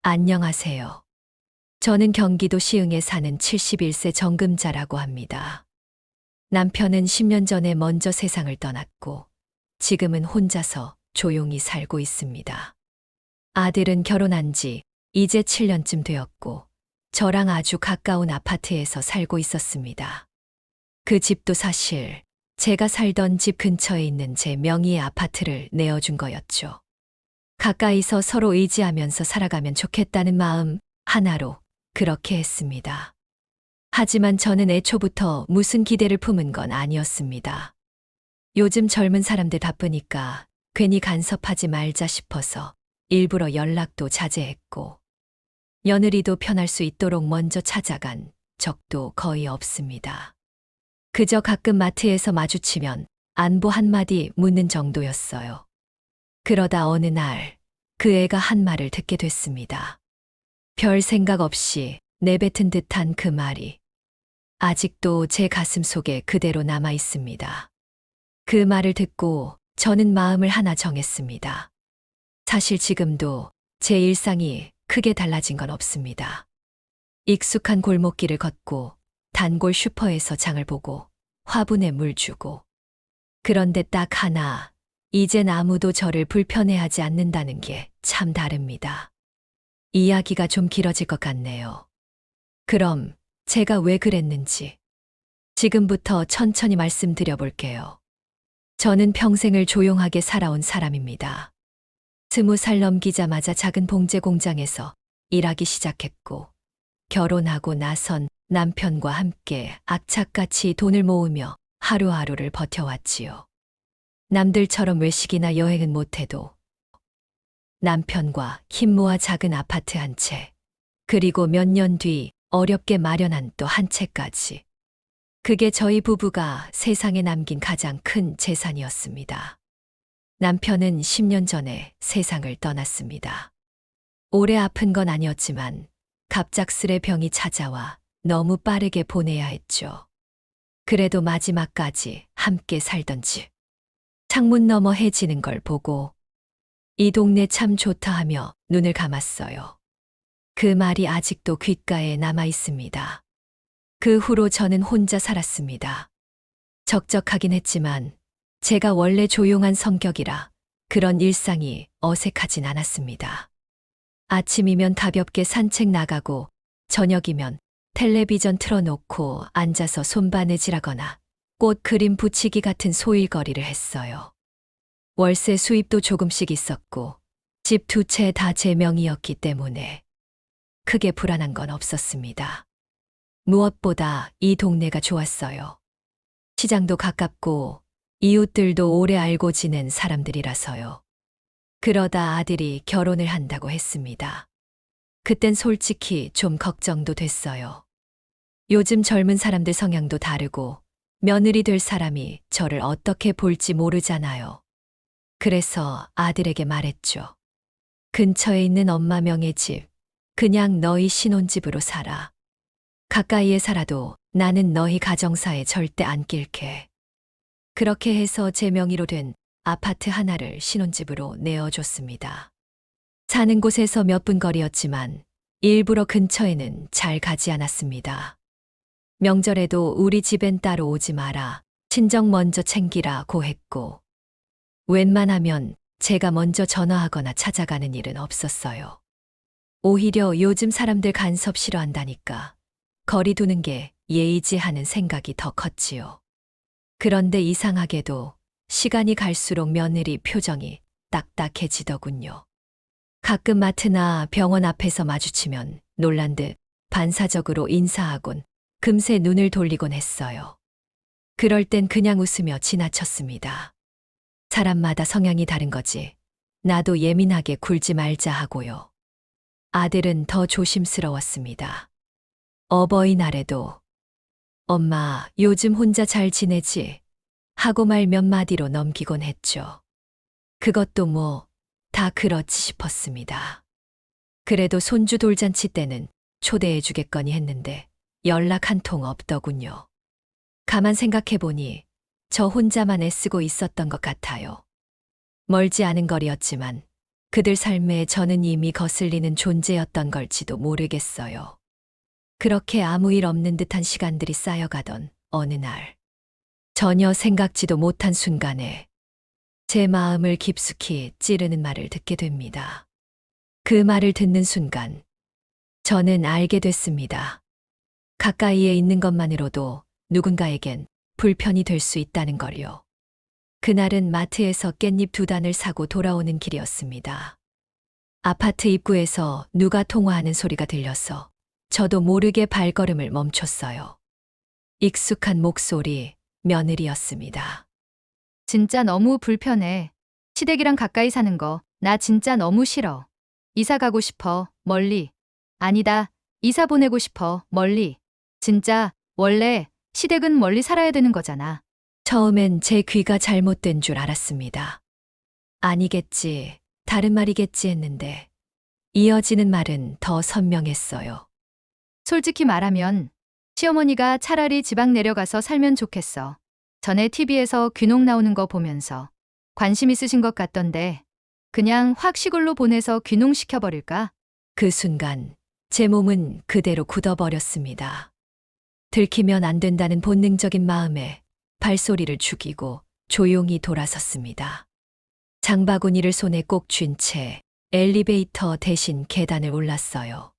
안녕하세요. 저는 경기도 시흥에 사는 71세 정금자라고 합니다. 남편은 10년 전에 먼저 세상을 떠났고 지금은 혼자서 조용히 살고 있습니다. 아들은 결혼한 지 이제 7년쯤 되었고 저랑 아주 가까운 아파트에서 살고 있었습니다. 그 집도 사실 제가 살던 집 근처에 있는 제 명의의 아파트를 내어준 거였죠. 가까이서 서로 의지하면서 살아가면 좋겠다는 마음 하나로 그렇게 했습니다. 하지만 저는 애초부터 무슨 기대를 품은 건 아니었습니다. 요즘 젊은 사람들 바쁘니까 괜히 간섭하지 말자 싶어서 일부러 연락도 자제했고, 며느리도 편할 수 있도록 먼저 찾아간 적도 거의 없습니다. 그저 가끔 마트에서 마주치면 안부 한마디 묻는 정도였어요. 그러다 어느 날 그 애가 한 말을 듣게 됐습니다. 별 생각 없이 내뱉은 듯한 그 말이 아직도 제 가슴 속에 그대로 남아 있습니다. 그 말을 듣고 저는 마음을 하나 정했습니다. 사실 지금도 제 일상이 크게 달라진 건 없습니다. 익숙한 골목길을 걷고 단골 슈퍼에서 장을 보고 화분에 물 주고, 그런데 딱 하나, 이젠 아무도 저를 불편해하지 않는다는 게 참 다릅니다. 이야기가 좀 길어질 것 같네요. 그럼 제가 왜 그랬는지 지금부터 천천히 말씀드려 볼게요. 저는 평생을 조용하게 살아온 사람입니다. 20살 넘기자마자 작은 봉제 공장에서 일하기 시작했고, 결혼하고 나선 남편과 함께 악착같이 돈을 모으며 하루하루를 버텨왔지요. 남들처럼 외식이나 여행은 못해도 남편과 힘 모아 작은 아파트 한 채, 그리고 몇 년 뒤 어렵게 마련한 또 한 채까지. 그게 저희 부부가 세상에 남긴 가장 큰 재산이었습니다. 남편은 10년 전에 세상을 떠났습니다. 오래 아픈 건 아니었지만 갑작스레 병이 찾아와 너무 빠르게 보내야 했죠. 그래도 마지막까지 함께 살던 집, 창문 너머 해 지는 걸 보고 이 동네 참 좋다 하며 눈을 감았어요. 그 말이 아직도 귓가에 남아 있습니다. 그 후로 저는 혼자 살았습니다. 적적하긴 했지만 제가 원래 조용한 성격이라 그런 일상이 어색하진 않았습니다. 아침이면 가볍게 산책 나가고 저녁이면 텔레비전 틀어놓고 앉아서 손바느질하거나 꽃 그림 붙이기 같은 소일거리를 했어요. 월세 수입도 조금씩 있었고 집 두 채 다 제 명의였기 때문에 크게 불안한 건 없었습니다. 무엇보다 이 동네가 좋았어요. 시장도 가깝고 이웃들도 오래 알고 지낸 사람들이라서요. 그러다 아들이 결혼을 한다고 했습니다. 그땐 솔직히 좀 걱정도 됐어요. 요즘 젊은 사람들 성향도 다르고 며느리 될 사람이 저를 어떻게 볼지 모르잖아요. 그래서 아들에게 말했죠. 근처에 있는 엄마 명의 집, 그냥 너희 신혼집으로 살아. 가까이에 살아도 나는 너희 가정사에 절대 안 낄게. 그렇게 해서 제 명의로 된 아파트 하나를 신혼집으로 내어줬습니다. 사는 곳에서 몇 분 거리였지만 일부러 근처에는 잘 가지 않았습니다. 명절에도 우리 집엔 따로 오지 마라, 친정 먼저 챙기라고 했고, 웬만하면 제가 먼저 전화하거나 찾아가는 일은 없었어요. 오히려 요즘 사람들 간섭 싫어한다니까 거리 두는 게 예의지 하는 생각이 더 컸지요. 그런데 이상하게도 시간이 갈수록 며느리 표정이 딱딱해지더군요. 가끔 마트나 병원 앞에서 마주치면 놀란 듯 반사적으로 인사하곤 금세 눈을 돌리곤 했어요. 그럴 땐 그냥 웃으며 지나쳤습니다. 사람마다 성향이 다른 거지. 나도 예민하게 굴지 말자 하고요. 아들은 더 조심스러웠습니다. 어버이날에도 엄마, 요즘 혼자 잘 지내지? 하고 말 몇 마디로 넘기곤 했죠. 그것도 뭐 다 그렇지 싶었습니다. 그래도 손주 돌잔치 때는 초대해 주겠거니 했는데 연락 한 통 없더군요. 가만 생각해보니 저 혼자만 애쓰고 있었던 것 같아요. 멀지 않은 거리였지만 그들 삶에 저는 이미 거슬리는 존재였던 걸지도 모르겠어요. 그렇게 아무 일 없는 듯한 시간들이 쌓여가던 어느 날, 전혀 생각지도 못한 순간에 제 마음을 깊숙이 찌르는 말을 듣게 됩니다. 그 말을 듣는 순간, 저는 알게 됐습니다. 가까이에 있는 것만으로도 누군가에겐 불편이 될 수 있다는 걸요. 그날은 마트에서 깻잎 2단을 사고 돌아오는 길이었습니다. 아파트 입구에서 누가 통화하는 소리가 들려서 저도 모르게 발걸음을 멈췄어요. 익숙한 목소리, 며느리였습니다. 진짜 너무 불편해. 시댁이랑 가까이 사는 거, 나 진짜 너무 싫어. 이사 가고 싶어, 멀리. 아니다, 이사 보내고 싶어, 멀리. 진짜, 원래 시댁은 멀리 살아야 되는 거잖아. 처음엔 제 귀가 잘못된 줄 알았습니다. 아니겠지, 다른 말이겠지 했는데 이어지는 말은 더 선명했어요. 솔직히 말하면 시어머니가 차라리 지방 내려가서 살면 좋겠어. 전에 TV에서 귀농 나오는 거 보면서 관심 있으신 것 같던데 그냥 확 시골로 보내서 귀농시켜버릴까? 그 순간 제 몸은 그대로 굳어버렸습니다. 들키면 안 된다는 본능적인 마음에 발소리를 죽이고 조용히 돌아섰습니다. 장바구니를 손에 꼭 쥔 채 엘리베이터 대신 계단을 올랐어요.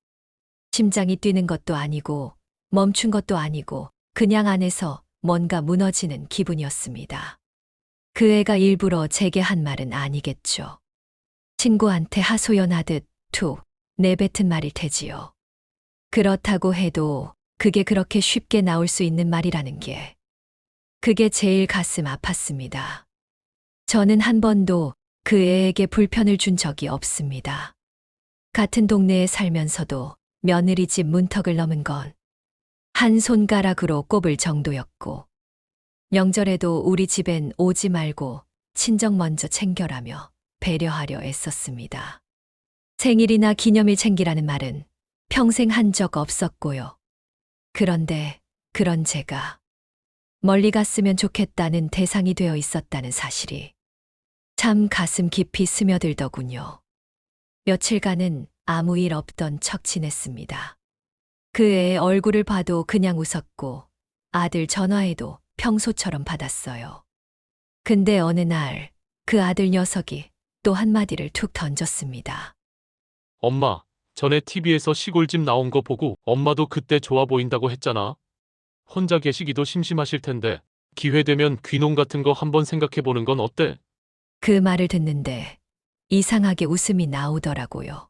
심장이 뛰는 것도 아니고 멈춘 것도 아니고 그냥 안에서 뭔가 무너지는 기분이었습니다. 그 애가 일부러 제게 한 말은 아니겠죠. 친구한테 하소연하듯 툭 내뱉은 말일 테지요. 그렇다고 해도 그게 그렇게 쉽게 나올 수 있는 말이라는 게 그게 제일 가슴 아팠습니다. 저는 한 번도 그 애에게 불편을 준 적이 없습니다. 같은 동네에 살면서도 며느리 집 문턱을 넘은 건 한 손가락으로 꼽을 정도였고, 명절에도 우리 집엔 오지 말고 친정 먼저 챙겨라며 배려하려 애썼습니다. 생일이나 기념일 챙기라는 말은 평생 한 적 없었고요. 그런데 그런 제가 멀리 갔으면 좋겠다는 대상이 되어 있었다는 사실이 참 가슴 깊이 스며들더군요. 며칠간은 아무 일 없던 척 지냈습니다. 그 애의 얼굴을 봐도 그냥 웃었고 아들 전화에도 평소처럼 받았어요. 근데 어느 날 그 아들 녀석이 또 한마디를 툭 던졌습니다. 엄마, 전에 TV에서 시골집 나온 거 보고 엄마도 그때 좋아 보인다고 했잖아. 혼자 계시기도 심심하실 텐데 기회 되면 귀농 같은 거 한번 생각해 보는 건 어때? 그 말을 듣는데 이상하게 웃음이 나오더라고요.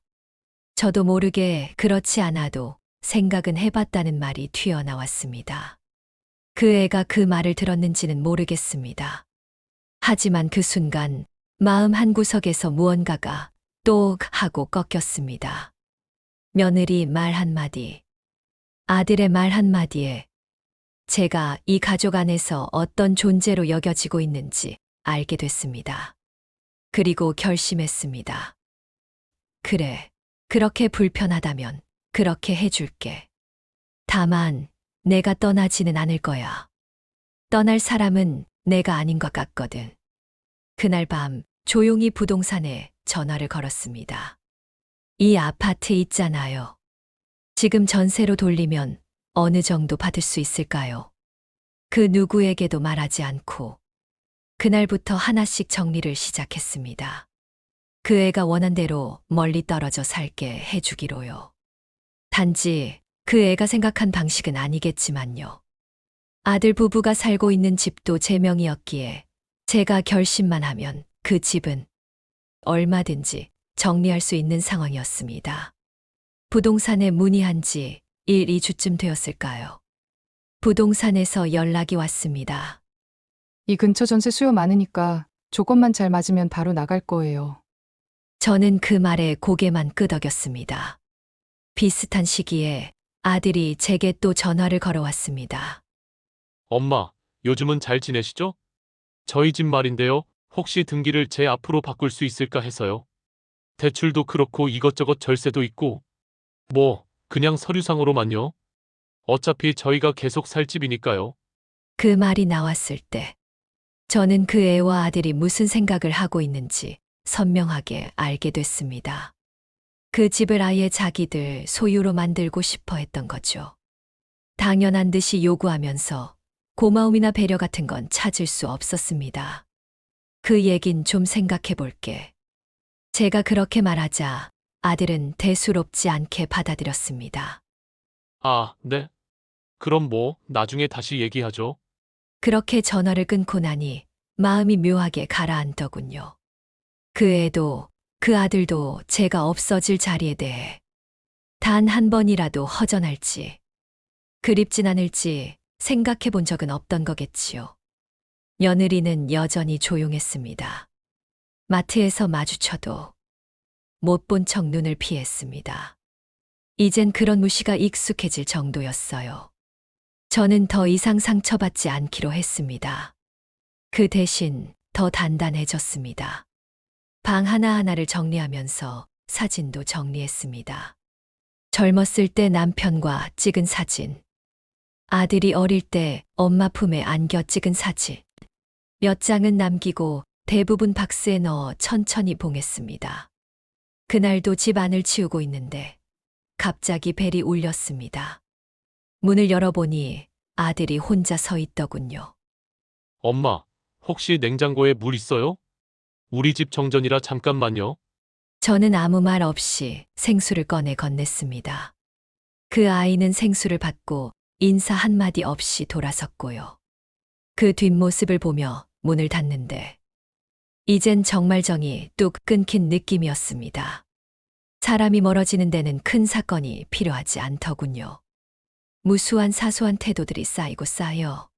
저도 모르게 그렇지 않아도 생각은 해봤다는 말이 튀어나왔습니다. 그 애가 그 말을 들었는지는 모르겠습니다. 하지만 그 순간 마음 한구석에서 무언가가 똑 하고 꺾였습니다. 며느리 말 한마디, 아들의 말 한마디에 제가 이 가족 안에서 어떤 존재로 여겨지고 있는지 알게 됐습니다. 그리고 결심했습니다. 그래, 그렇게 불편하다면 그렇게 해줄게. 다만 내가 떠나지는 않을 거야. 떠날 사람은 내가 아닌 것 같거든. 그날 밤 조용히 부동산에 전화를 걸었습니다. 이 아파트 있잖아요. 지금 전세로 돌리면 어느 정도 받을 수 있을까요? 그 누구에게도 말하지 않고 그날부터 하나씩 정리를 시작했습니다. 그 애가 원한 대로 멀리 떨어져 살게 해주기로요. 단지 그 애가 생각한 방식은 아니겠지만요. 아들 부부가 살고 있는 집도 제 명의였기에 제가 결심만 하면 그 집은 얼마든지 정리할 수 있는 상황이었습니다. 부동산에 문의한 지 1, 2주쯤 되었을까요? 부동산에서 연락이 왔습니다. 이 근처 전세 수요 많으니까 조건만 잘 맞으면 바로 나갈 거예요. 저는 그 말에 고개만 끄덕였습니다. 비슷한 시기에 아들이 제게 또 전화를 걸어왔습니다. 엄마, 요즘은 잘 지내시죠? 저희 집 말인데요. 혹시 등기를 제 앞으로 바꿀 수 있을까 해서요. 대출도 그렇고 이것저것 절세도 있고 뭐 그냥 서류상으로만요. 어차피 저희가 계속 살 집이니까요. 그 말이 나왔을 때 저는 그 애와 아들이 무슨 생각을 하고 있는지 선명하게 알게 됐습니다. 그 집을 아예 자기들 소유로 만들고 싶어 했던 거죠. 당연한 듯이 요구하면서 고마움이나 배려 같은 건 찾을 수 없었습니다. 그 얘긴 좀 생각해 볼게. 제가 그렇게 말하자 아들은 대수롭지 않게 받아들였습니다. 아, 네. 그럼 뭐, 나중에 다시 얘기하죠. 그렇게 전화를 끊고 나니 마음이 묘하게 가라앉더군요. 그 애도 그 아들도 제가 없어질 자리에 대해 단 한 번이라도 허전할지 그립진 않을지 생각해 본 적은 없던 거겠지요. 며느리는 여전히 조용했습니다. 마트에서 마주쳐도 못 본 척 눈을 피했습니다. 이젠 그런 무시가 익숙해질 정도였어요. 저는 더 이상 상처받지 않기로 했습니다. 그 대신 더 단단해졌습니다. 방 하나하나를 정리하면서 사진도 정리했습니다. 젊었을 때 남편과 찍은 사진, 아들이 어릴 때 엄마 품에 안겨 찍은 사진, 몇 장은 남기고 대부분 박스에 넣어 천천히 봉했습니다. 그날도 집 안을 치우고 있는데 갑자기 벨이 울렸습니다. 문을 열어보니 아들이 혼자 서 있더군요. 엄마, 혹시 냉장고에 물 있어요? 우리 집 정전이라 잠깐만요. 저는 아무 말 없이 생수를 꺼내 건넸습니다. 그 아이는 생수를 받고 인사 한마디 없이 돌아섰고요. 그 뒷모습을 보며 문을 닫는데 이젠 정말 정이 뚝 끊긴 느낌이었습니다. 사람이 멀어지는 데는 큰 사건이 필요하지 않더군요. 무수한 사소한 태도들이 쌓이고 쌓여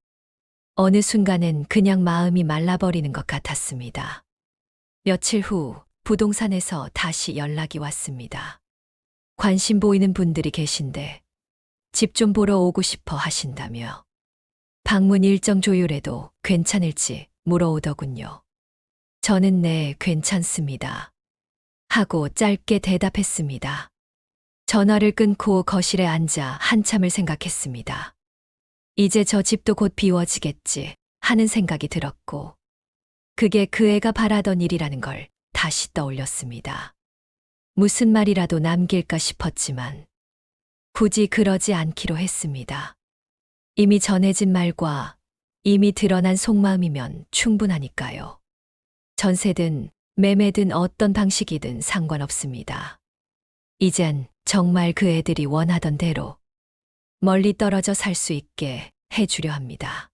어느 순간엔 그냥 마음이 말라버리는 것 같았습니다. 며칠 후 부동산에서 다시 연락이 왔습니다. 관심 보이는 분들이 계신데 집 좀 보러 오고 싶어 하신다며 방문 일정 조율해도 괜찮을지 물어오더군요. 저는 네, 괜찮습니다. 하고 짧게 대답했습니다. 전화를 끊고 거실에 앉아 한참을 생각했습니다. 이제 저 집도 곧 비워지겠지 하는 생각이 들었고, 그게 그 애가 바라던 일이라는 걸 다시 떠올렸습니다. 무슨 말이라도 남길까 싶었지만, 굳이 그러지 않기로 했습니다. 이미 전해진 말과 이미 드러난 속마음이면 충분하니까요. 전세든 매매든 어떤 방식이든 상관없습니다. 이젠 정말 그 애들이 원하던 대로 멀리 떨어져 살 수 있게 해주려 합니다.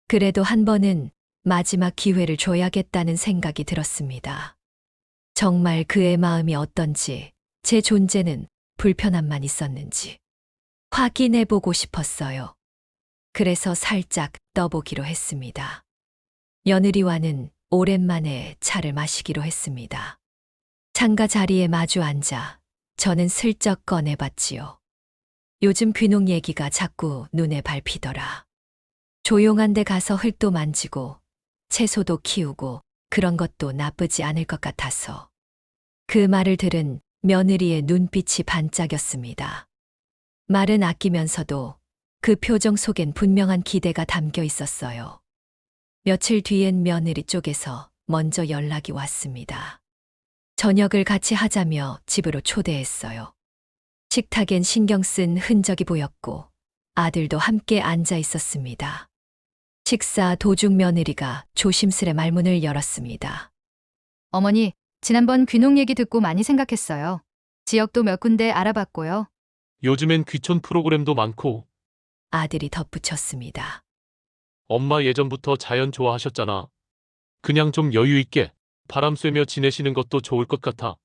그래도 한 번은 마지막 기회를 줘야겠다는 생각이 들었습니다. 정말 그의 마음이 어떤지, 제 존재는 불편함만 있었는지 확인해보고 싶었어요. 그래서 살짝 떠보기로 했습니다. 며느리와는 오랜만에 차를 마시기로 했습니다. 창가 자리에 마주 앉아 저는 슬쩍 꺼내봤지요. 요즘 귀농 얘기가 자꾸 눈에 밟히더라. 조용한 데 가서 흙도 만지고 채소도 키우고 그런 것도 나쁘지 않을 것 같아서. 그 말을 들은 며느리의 눈빛이 반짝였습니다. 말은 아끼면서도 그 표정 속엔 분명한 기대가 담겨 있었어요. 며칠 뒤엔 며느리 쪽에서 먼저 연락이 왔습니다. 저녁을 같이 하자며 집으로 초대했어요. 식탁엔 신경 쓴 흔적이 보였고 아들도 함께 앉아 있었습니다. 식사 도중 며느리가 조심스레 말문을 열었습니다. 어머니, 지난번 귀농 얘기 듣고 많이 생각했어요. 지역도 몇 군데 알아봤고요. 요즘엔 귀촌 프로그램도 많고, 아들이 덧붙였습니다. 엄마 예전부터 자연 좋아하셨잖아. 그냥 좀 여유 있게 바람 쐬며 지내시는 것도 좋을 것 같아.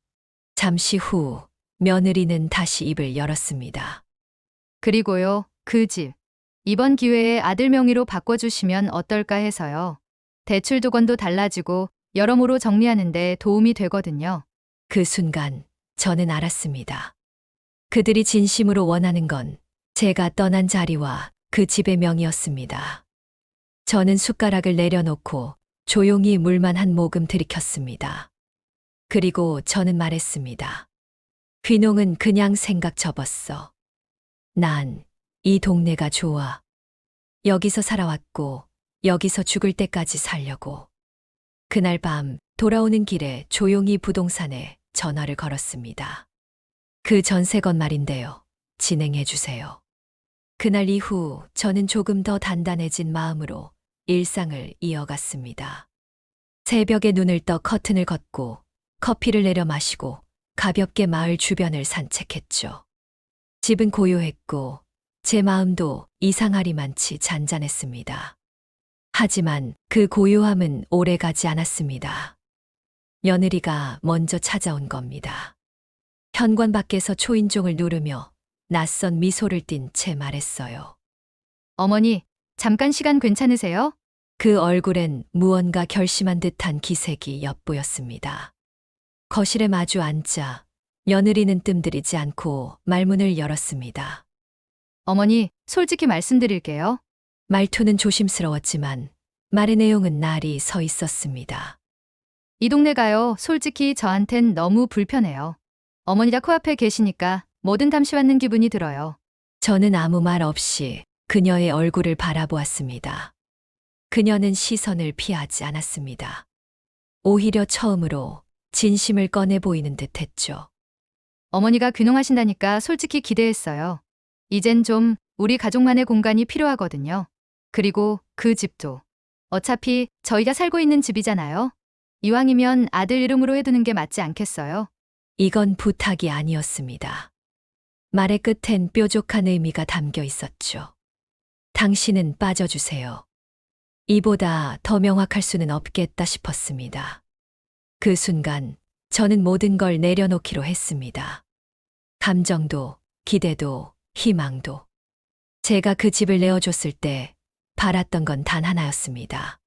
잠시 후 며느리는 다시 입을 열었습니다. 그리고요, 그 집. 이번 기회에 아들 명의로 바꿔주시면 어떨까 해서요. 대출 조건도 달라지고 여러모로 정리하는 데 도움이 되거든요. 그 순간 저는 알았습니다. 그들이 진심으로 원하는 건 제가 떠난 자리와 그 집의 명이었습니다. 저는 숟가락을 내려놓고 조용히 물만 한 모금 들이켰습니다. 그리고 저는 말했습니다. 귀농은 그냥 생각 접었어. 난 이 동네가 좋아. 여기서 살아왔고 여기서 죽을 때까지 살려고. 그날 밤 돌아오는 길에 조용히 부동산에 전화를 걸었습니다. 그 전세건 말인데요. 진행해 주세요. 그날 이후 저는 조금 더 단단해진 마음으로 일상을 이어갔습니다. 새벽에 눈을 떠 커튼을 걷고 커피를 내려 마시고 가볍게 마을 주변을 산책했죠. 집은 고요했고 제 마음도 이상하리만치 잔잔했습니다. 하지만 그 고요함은 오래가지 않았습니다. 며느리가 먼저 찾아온 겁니다. 현관 밖에서 초인종을 누르며 낯선 미소를 띤 채 말했어요. 어머니, 잠깐 시간 괜찮으세요? 그 얼굴엔 무언가 결심한 듯한 기색이 엿보였습니다. 거실에 마주 앉자 며느리는 뜸들이지 않고 말문을 열었습니다. 어머니, 솔직히 말씀드릴게요. 말투는 조심스러웠지만 말의 내용은 날이 서 있었습니다. 이 동네가요, 솔직히 저한텐 너무 불편해요. 어머니가 코앞에 계시니까 뭐든 담시받는 기분이 들어요. 저는 아무 말 없이 그녀의 얼굴을 바라보았습니다. 그녀는 시선을 피하지 않았습니다. 오히려 처음으로 진심을 꺼내 보이는 듯 했죠. 어머니가 귀농하신다니까 솔직히 기대했어요. 이젠 좀 우리 가족만의 공간이 필요하거든요. 그리고 그 집도. 어차피 저희가 살고 있는 집이잖아요. 이왕이면 아들 이름으로 해두는 게 맞지 않겠어요? 이건 부탁이 아니었습니다. 말의 끝엔 뾰족한 의미가 담겨 있었죠. 당신은 빠져주세요. 이보다 더 명확할 수는 없겠다 싶었습니다. 그 순간 저는 모든 걸 내려놓기로 했습니다. 감정도, 기대도, 희망도. 제가 그 집을 내어줬을 때 바랐던 건 단 하나였습니다.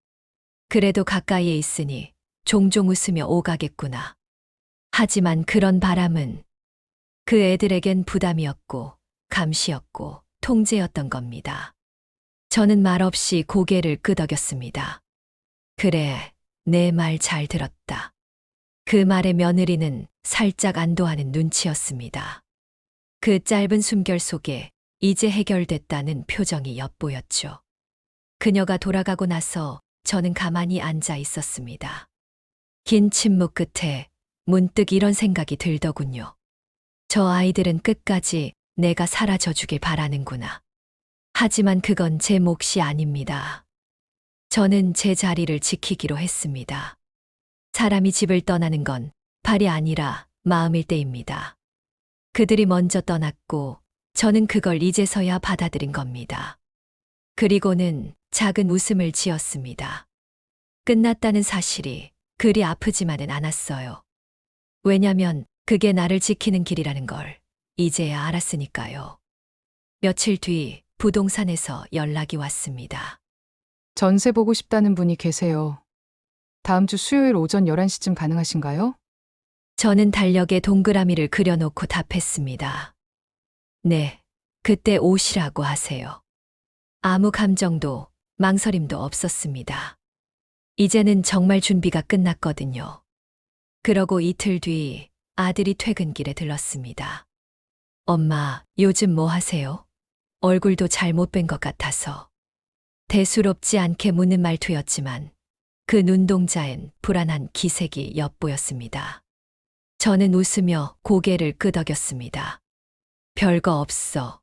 그래도 가까이에 있으니 종종 웃으며 오가겠구나. 하지만 그런 바람은 그 애들에겐 부담이었고 감시였고 통제였던 겁니다. 저는 말없이 고개를 끄덕였습니다. 그래, 내 말 잘 들었다. 그 말에 며느리는 살짝 안도하는 눈치였습니다. 그 짧은 숨결 속에 이제 해결됐다는 표정이 엿보였죠. 그녀가 돌아가고 나서 저는 가만히 앉아 있었습니다. 긴 침묵 끝에 문득 이런 생각이 들더군요. 저 아이들은 끝까지 내가 사라져 주길 바라는구나. 하지만 그건 제 몫이 아닙니다. 저는 제 자리를 지키기로 했습니다. 사람이 집을 떠나는 건 발이 아니라 마음일 때입니다. 그들이 먼저 떠났고 저는 그걸 이제서야 받아들인 겁니다. 그리고는 작은 웃음을 지었습니다. 끝났다는 사실이 그리 아프지만은 않았어요. 왜냐면 그게 나를 지키는 길이라는 걸 이제야 알았으니까요. 며칠 뒤 부동산에서 연락이 왔습니다. 전세 보고 싶다는 분이 계세요. 다음 주 수요일 오전 11시쯤 가능하신가요? 저는 달력에 동그라미를 그려놓고 답했습니다. 네, 그때 오시라고 하세요. 아무 감정도 망설임도 없었습니다. 이제는 정말 준비가 끝났거든요. 그러고 이틀 뒤 아들이 퇴근길에 들렀습니다. 엄마, 요즘 뭐 하세요? 얼굴도 잘 못 뵌 것 같아서. 대수롭지 않게 묻는 말투였지만 그 눈동자엔 불안한 기색이 엿보였습니다. 저는 웃으며 고개를 끄덕였습니다. 별거 없어.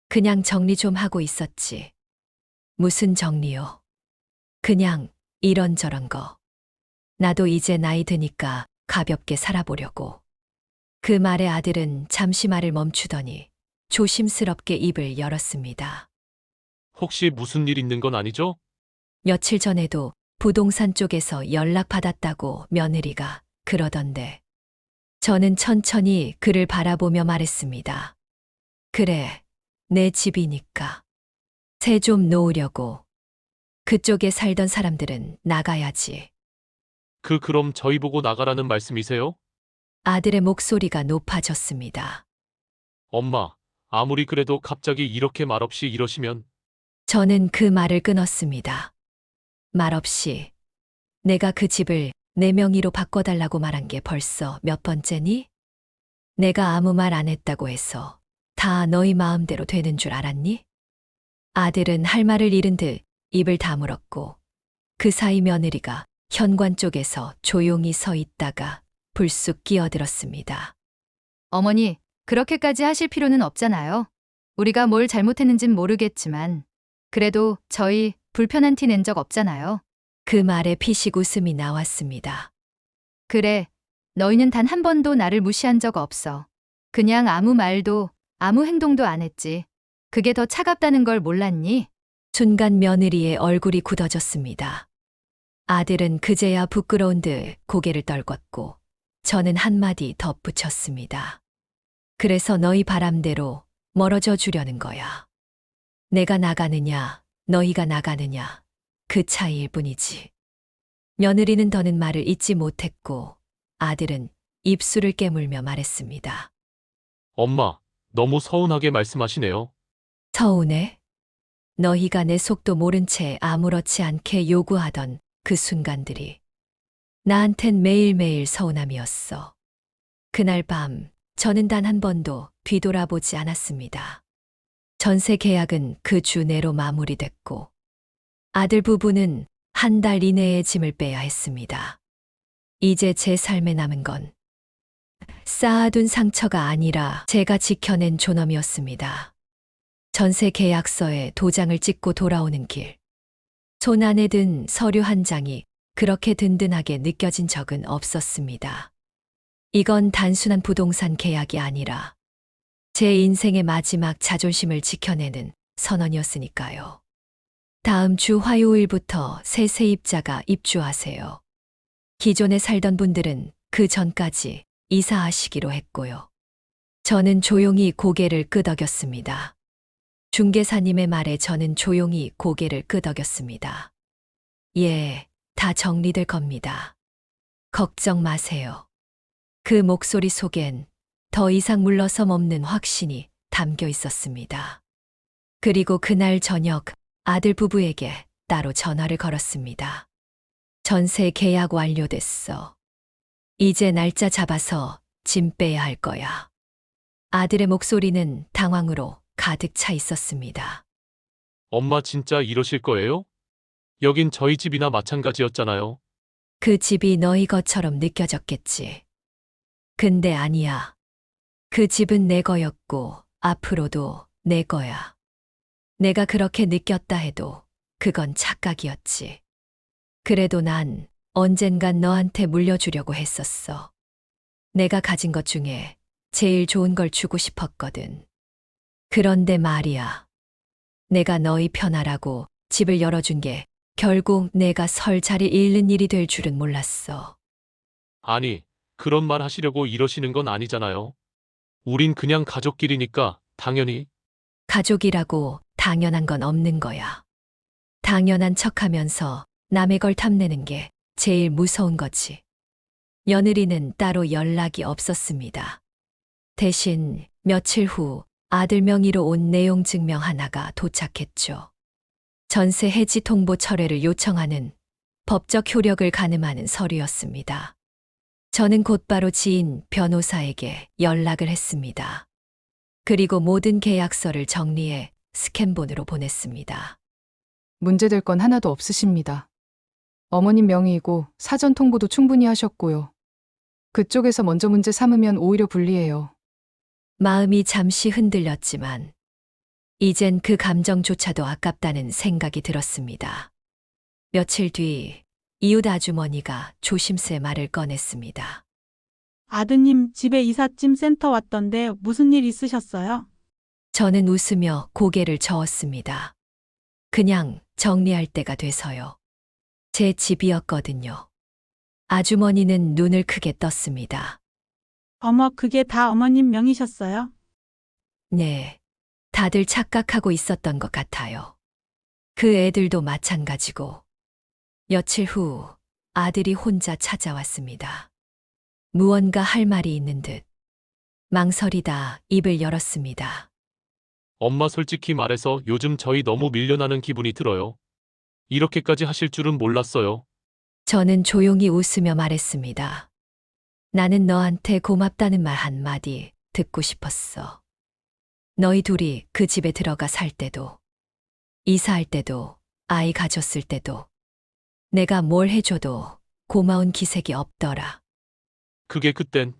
그냥 정리 좀 하고 있었지. 무슨 정리요? 그냥 이런저런 거. 나도 이제 나이 드니까 가볍게 살아보려고. 그 말에 아들은 잠시 말을 멈추더니 조심스럽게 입을 열었습니다. 혹시 무슨 일 있는 건 아니죠? 며칠 전에도 부동산 쪽에서 연락받았다고 며느리가 그러던데. 저는 천천히 그를 바라보며 말했습니다. 그래, 내 집이니까. 새 좀 놓으려고. 그쪽에 살던 사람들은 나가야지. 그럼 저희 보고 나가라는 말씀이세요? 아들의 목소리가 높아졌습니다. 엄마, 아무리 그래도 갑자기 이렇게 말없이 이러시면 저는 그 말을 끊었습니다. 말없이 내가 그 집을 내 명의로 바꿔달라고 말한 게 벌써 몇 번째니? 내가 아무 말 안 했다고 해서 다 너희 마음대로 되는 줄 알았니? 아들은 할 말을 잃은 듯 입을 다물었고 그 사이 며느리가 현관 쪽에서 조용히 서 있다가 불쑥 끼어들었습니다. 어머니, 그렇게까지 하실 필요는 없잖아요. 우리가 뭘 잘못했는진 모르겠지만 그래도 저희 불편한 티 낸 적 없잖아요. 그 말에 피식 웃음이 나왔습니다. 그래, 너희는 단 한 번도 나를 무시한 적 없어. 그냥 아무 말도 아무 행동도 안 했지. 그게 더 차갑다는 걸 몰랐니? 순간 며느리의 얼굴이 굳어졌습니다. 아들은 그제야 부끄러운 듯 고개를 떨궜고 저는 한마디 덧붙였습니다. 그래서 너희 바람대로 멀어져 주려는 거야. 내가 나가느냐, 너희가 나가느냐, 그 차이일 뿐이지. 며느리는 더는 말을 잇지 못했고 아들은 입술을 깨물며 말했습니다. 엄마, 너무 서운하게 말씀하시네요. 서운해? 너희가 내 속도 모른 채 아무렇지 않게 요구하던 그 순간들이 나한텐 매일매일 서운함이었어. 그날 밤 저는 단 한 번도 뒤돌아보지 않았습니다. 전세 계약은 그 주 내로 마무리됐고 아들 부부는 한 달 이내에 짐을 빼야 했습니다. 이제 제 삶에 남은 건 쌓아둔 상처가 아니라 제가 지켜낸 존엄이었습니다. 전세 계약서에 도장을 찍고 돌아오는 길. 손 안에 든 서류 한 장이 그렇게 든든하게 느껴진 적은 없었습니다. 이건 단순한 부동산 계약이 아니라 제 인생의 마지막 자존심을 지켜내는 선언이었으니까요. 다음 주 화요일부터 새 세입자가 입주하세요. 기존에 살던 분들은 그 전까지 이사하시기로 했고요. 저는 조용히 고개를 끄덕였습니다. 중개사님의 말에 저는 조용히 고개를 끄덕였습니다. 예, 다 정리될 겁니다. 걱정 마세요. 그 목소리 속엔 더 이상 물러섬 없는 확신이 담겨 있었습니다. 그리고 그날 저녁 아들 부부에게 따로 전화를 걸었습니다. 전세 계약 완료됐어. 이제 날짜 잡아서 짐 빼야 할 거야. 아들의 목소리는 당황으로 가득 차 있었습니다. 엄마 진짜 이러실 거예요? 여긴 저희 집이나 마찬가지였잖아요. 그 집이 너희 것처럼 느껴졌겠지. 근데 아니야. 그 집은 내 거였고 앞으로도 내 거야. 내가 그렇게 느꼈다 해도 그건 착각이었지. 그래도 난 언젠간 너한테 물려주려고 했었어. 내가 가진 것 중에 제일 좋은 걸 주고 싶었거든. 그런데 말이야. 내가 너희 편하라고 집을 열어준 게 결국 내가 설 자리 잃는 일이 될 줄은 몰랐어. 아니, 그런 말 하시려고 이러시는 건 아니잖아요. 우린 그냥 가족끼리니까 당연히. 가족이라고 당연한 건 없는 거야. 당연한 척하면서 남의 걸 탐내는 게 제일 무서운 거지. 며느리는 따로 연락이 없었습니다. 대신 며칠 후 아들 명의로 온 내용 증명 하나가 도착했죠. 전세 해지 통보 철회를 요청하는 법적 효력을 가늠하는 서류였습니다. 저는 곧바로 지인 변호사에게 연락을 했습니다. 그리고 모든 계약서를 정리해 스캔본으로 보냈습니다. 문제될 건 하나도 없으십니다. 어머님 명의이고 사전 통보도 충분히 하셨고요. 그쪽에서 먼저 문제 삼으면 오히려 불리해요. 마음이 잠시 흔들렸지만 이젠 그 감정조차도 아깝다는 생각이 들었습니다. 며칠 뒤 이웃 아주머니가 조심스레 말을 꺼냈습니다. 아드님 집에 이삿짐 센터 왔던데 무슨 일 있으셨어요? 저는 웃으며 고개를 저었습니다. 그냥 정리할 때가 돼서요. 제 집이었거든요. 아주머니는 눈을 크게 떴습니다. 어머, 그게 다 어머님 명이셨어요? 네, 다들 착각하고 있었던 것 같아요. 그 애들도 마찬가지고. 며칠 후 아들이 혼자 찾아왔습니다. 무언가 할 말이 있는 듯 망설이다 입을 열었습니다. 엄마 솔직히 말해서 요즘 저희 너무 밀려나는 기분이 들어요. 이렇게까지 하실 줄은 몰랐어요. 저는 조용히 웃으며 말했습니다. 나는 너한테 고맙다는 말 한마디 듣고 싶었어. 너희 둘이 그 집에 들어가 살 때도, 이사할 때도, 아이 가졌을 때도, 내가 뭘 해줘도 고마운 기색이 없더라. 그게 그땐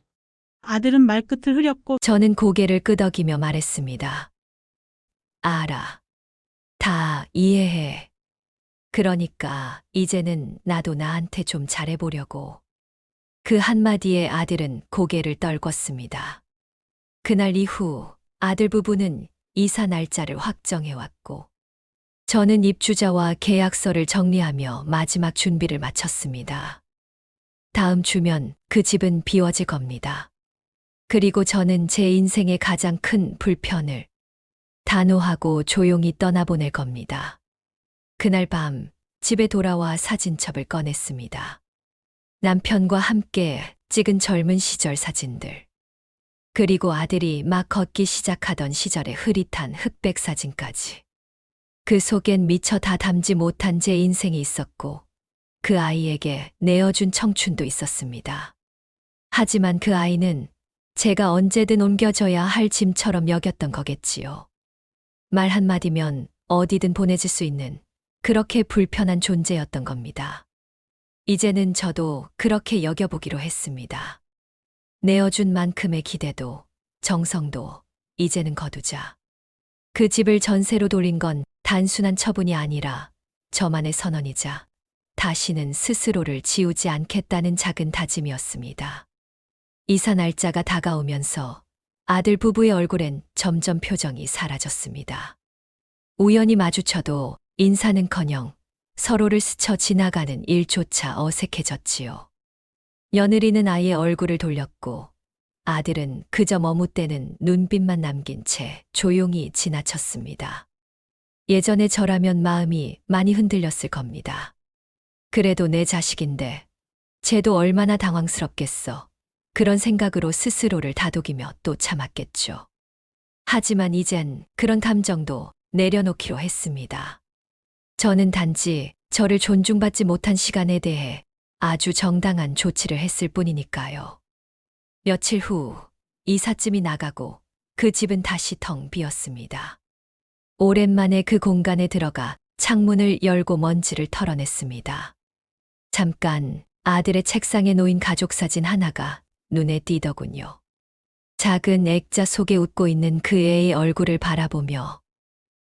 아들은 말끝을 흐렸고 저는 고개를 끄덕이며 말했습니다. 알아. 다 이해해. 그러니까 이제는 나도 나한테 좀 잘해보려고. 그 한마디에 아들은 고개를 떨궜습니다. 그날 이후 아들 부부는 이사 날짜를 확정해왔고, 저는 입주자와 계약서를 정리하며 마지막 준비를 마쳤습니다. 다음 주면 그 집은 비워질 겁니다. 그리고 저는 제 인생의 가장 큰 불편을 단호하고 조용히 떠나보낼 겁니다. 그날 밤 집에 돌아와 사진첩을 꺼냈습니다. 남편과 함께 찍은 젊은 시절 사진들. 그리고 아들이 막 걷기 시작하던 시절의 흐릿한 흑백 사진까지. 그 속엔 미처 다 담지 못한 제 인생이 있었고, 그 아이에게 내어준 청춘도 있었습니다. 하지만 그 아이는 제가 언제든 옮겨져야 할 짐처럼 여겼던 거겠지요. 말 한마디면 어디든 보내질 수 있는 그렇게 불편한 존재였던 겁니다. 이제는 저도 그렇게 여겨보기로 했습니다. 내어준 만큼의 기대도, 정성도 이제는 거두자. 그 집을 전세로 돌린 건 단순한 처분이 아니라 저만의 선언이자 다시는 스스로를 지우지 않겠다는 작은 다짐이었습니다. 이사 날짜가 다가오면서 아들 부부의 얼굴엔 점점 표정이 사라졌습니다. 우연히 마주쳐도 인사는커녕 서로를 스쳐 지나가는 일조차 어색해졌지요. 며느리는 아이의 얼굴을 돌렸고 아들은 그저 머뭇대는 눈빛만 남긴 채 조용히 지나쳤습니다. 예전에 저라면 마음이 많이 흔들렸을 겁니다. 그래도 내 자식인데 쟤도 얼마나 당황스럽겠어. 그런 생각으로 스스로를 다독이며 또 참았겠죠. 하지만 이젠 그런 감정도 내려놓기로 했습니다. 저는 단지 저를 존중받지 못한 시간에 대해 아주 정당한 조치를 했을 뿐이니까요. 며칠 후 이삿짐이 나가고 그 집은 다시 텅 비었습니다. 오랜만에 그 공간에 들어가 창문을 열고 먼지를 털어냈습니다. 잠깐 아들의 책상에 놓인 가족사진 하나가 눈에 띄더군요. 작은 액자 속에 웃고 있는 그 애의 얼굴을 바라보며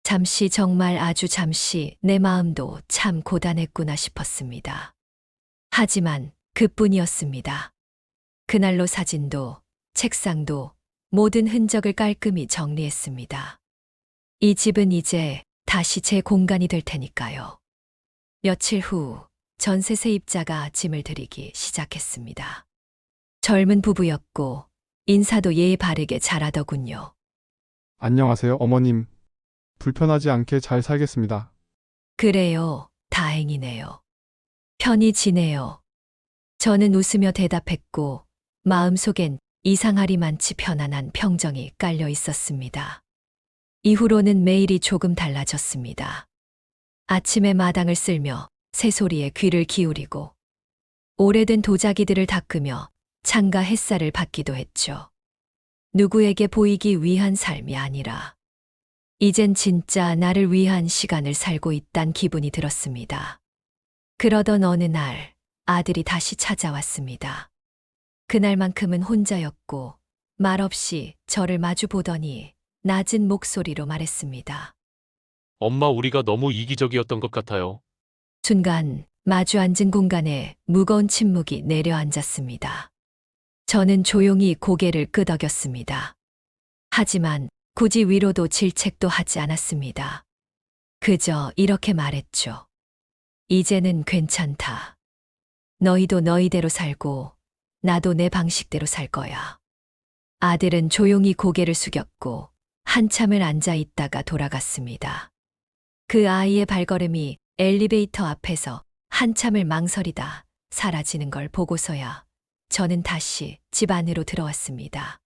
잠시, 정말 아주 잠시 내 마음도 참 고단했구나 싶었습니다. 하지만 그뿐이었습니다. 그날로 사진도 책상도 모든 흔적을 깔끔히 정리했습니다. 이 집은 이제 다시 제 공간이 될 테니까요. 며칠 후 전세 세입자가 짐을 들이기 시작했습니다. 젊은 부부였고 인사도 예의 바르게 잘하더군요. 안녕하세요, 어머님. 불편하지 않게 잘 살겠습니다. 그래요. 다행이네요. 편히 지내요. 저는 웃으며 대답했고 마음속엔 이상하리만치 편안한 평정이 깔려 있었습니다. 이후로는 매일이 조금 달라졌습니다. 아침에 마당을 쓸며 새소리에 귀를 기울이고 오래된 도자기들을 닦으며 창가 햇살을 받기도 했죠. 누구에게 보이기 위한 삶이 아니라 이젠 진짜 나를 위한 시간을 살고 있단 기분이 들었습니다. 그러던 어느 날 아들이 다시 찾아왔습니다. 그날만큼은 혼자였고 말없이 저를 마주 보더니 낮은 목소리로 말했습니다. 엄마 우리가 너무 이기적이었던 것 같아요. 순간 마주 앉은 공간에 무거운 침묵이 내려앉았습니다. 저는 조용히 고개를 끄덕였습니다. 하지만 굳이 위로도 질책도 하지 않았습니다. 그저 이렇게 말했죠. 이제는 괜찮다. 너희도 너희대로 살고 나도 내 방식대로 살 거야. 아들은 조용히 고개를 숙였고 한참을 앉아 있다가 돌아갔습니다. 그 아이의 발걸음이 엘리베이터 앞에서 한참을 망설이다 사라지는 걸 보고서야 저는 다시 집 안으로 들어왔습니다.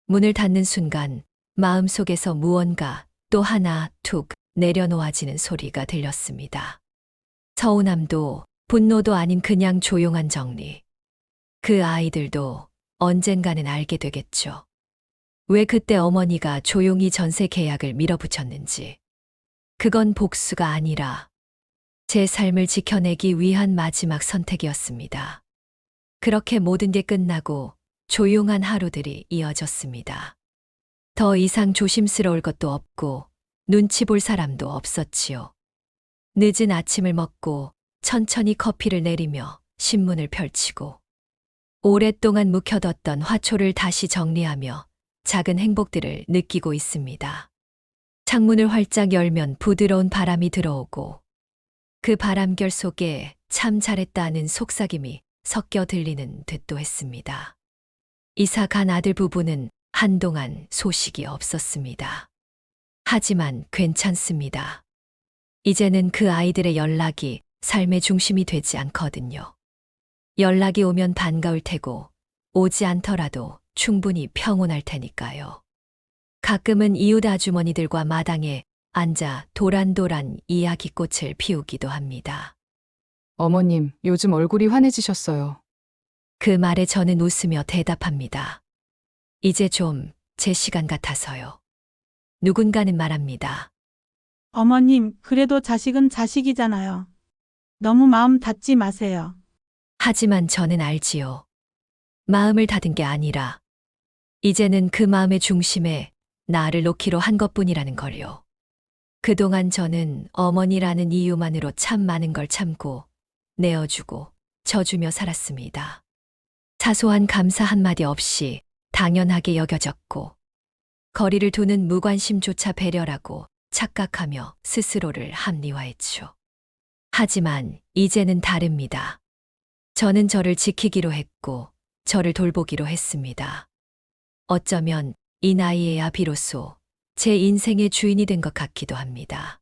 문을 닫는 순간 마음속에서 무언가 또 하나 툭 내려놓아지는 소리가 들렸습니다. 서운함도 분노도 아닌 그냥 조용한 정리. 그 아이들도 언젠가는 알게 되겠죠. 왜 그때 어머니가 조용히 전세 계약을 밀어붙였는지. 그건 복수가 아니라 제 삶을 지켜내기 위한 마지막 선택이었습니다. 그렇게 모든 게 끝나고 조용한 하루들이 이어졌습니다. 더 이상 조심스러울 것도 없고 눈치 볼 사람도 없었지요. 늦은 아침을 먹고 천천히 커피를 내리며 신문을 펼치고 오랫동안 묵혀뒀던 화초를 다시 정리하며 작은 행복들을 느끼고 있습니다. 창문을 활짝 열면 부드러운 바람이 들어오고 그 바람결 속에 참 잘했다는 속삭임이 섞여 들리는 듯도 했습니다. 이사 간 아들 부부는 한동안 소식이 없었습니다. 하지만 괜찮습니다. 이제는 그 아이들의 연락이 삶의 중심이 되지 않거든요. 연락이 오면 반가울 테고 오지 않더라도 충분히 평온할 테니까요. 가끔은 이웃 아주머니들과 마당에 앉아 도란도란 이야기꽃을 피우기도 합니다. 어머님, 요즘 얼굴이 환해지셨어요. 그 말에 저는 웃으며 대답합니다. 이제 좀 제 시간 같아서요. 누군가는 말합니다. 어머님, 그래도 자식은 자식이잖아요. 너무 마음 닫지 마세요. 하지만 저는 알지요. 마음을 닫은 게 아니라 이제는 그 마음의 중심에 나를 놓기로 한 것뿐이라는 걸요. 그동안 저는 어머니라는 이유만으로 참 많은 걸 참고 내어주고 져주며 살았습니다. 사소한 감사 한마디 없이 당연하게 여겨졌고 거리를 두는 무관심조차 배려라고 착각하며 스스로를 합리화했죠. 하지만 이제는 다릅니다. 저는 저를 지키기로 했고 저를 돌보기로 했습니다. 어쩌면 이 나이에야 비로소 제 인생의 주인이 된 것 같기도 합니다.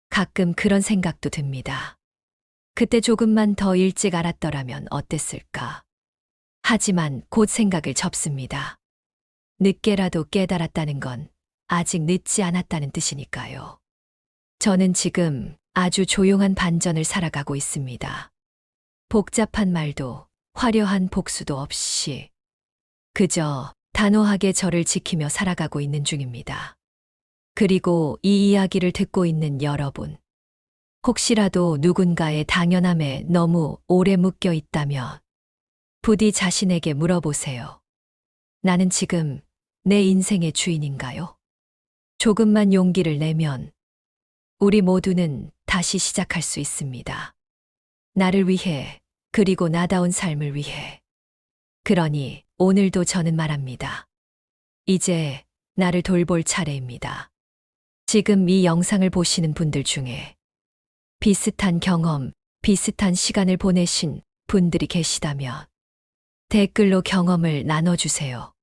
가끔 그런 생각도 듭니다. 그때 조금만 더 일찍 알았더라면 어땠을까? 하지만 곧 생각을 접습니다. 늦게라도 깨달았다는 건 아직 늦지 않았다는 뜻이니까요. 저는 지금 아주 조용한 반전을 살아가고 있습니다. 복잡한 말도 화려한 복수도 없이 그저 단호하게 저를 지키며 살아가고 있는 중입니다. 그리고 이 이야기를 듣고 있는 여러분, 혹시라도 누군가의 당연함에 너무 오래 묶여 있다면 부디 자신에게 물어보세요. 나는 지금 내 인생의 주인인가요? 조금만 용기를 내면 우리 모두는 다시 시작할 수 있습니다. 나를 위해, 그리고 나다운 삶을 위해. 그러니 오늘도 저는 말합니다. 이제 나를 돌볼 차례입니다. 지금 이 영상을 보시는 분들 중에 비슷한 경험, 비슷한 시간을 보내신 분들이 계시다면 댓글로 경험을 나눠주세요.